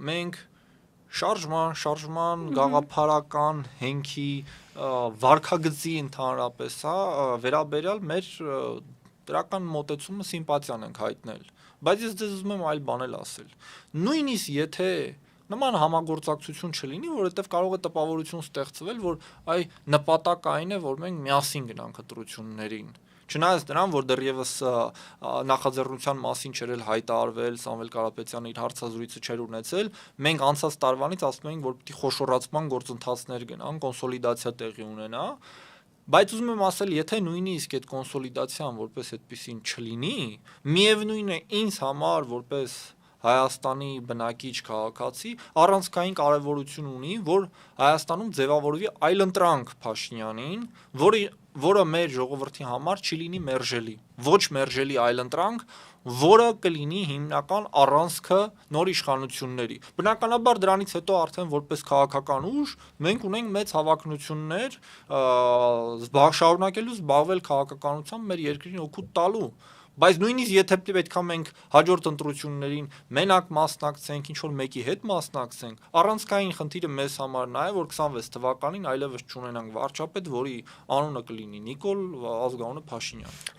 մենք շարժման, գաղափարական հենքի վարքագծի ընդհանրապես, վերաբերյալ մեր դրական մոտեցումը սիմպաթիան ենք հայտնել, բայց ես ձեզ ուզում եմ այլ բան էլ ասել, նույնիսկ եթե նման համագործակցություն չլինի, որովհետև կարող է տպավորություն ստեղծվել, որ այ նպատակը այն է, որ մենք միասին գնանք ընտրություններին, չնայած նրան, որ դեռևս նախաձեռնության մասին չէր էլ հայտարարվել, Սամվել Կարապետյանը իր հարցազրույցը չէր ունեցել, մենք անցած տարվանից ասում էինք, որ պիտի խոշորացման գործընթացներ գնան, կոնսոլիդացիա տեղի ունենա, բայց ուզում եմ ասել, եթե նույնիսկ այդ կոնսոլիդացիան որպես այդպեսին չլինի, միևնույն է ինձ համար որպես Հայաստանի բնակիչ քաղաքացի առանցքային կարևորություն ունի, որ Հայաստանում ձևավորվի այլընտրանք Փաշինյանին, որը մեր ժողովրդի համար չի լինի մերժելի, ոչ մերժելի այլընտրանք, որը կլինի հիմնական առանցքը նոր իշխանությունների։ Բնականաբար դրանից հետո արդեն որպես քաղաքական ուժ մենք ունենք մեծ հավակնություններ շարունակելու զբաղվել քաղաքականությամբ մեր երկրին օգուտ տալու։ Բայց նույնիսկ եթե պետքա մենք հաջորդ ընտրություններին մենակ մասնակցենք, ինչ որ մեկի հետ մասնակցենք, առանցքային խնդիրը մեզ համար նա է, որ 26 թվականին այլևս չունենանք վարչապետ, որի անունը կլինի Նիկոլ, ազգանունը Փաշինյան։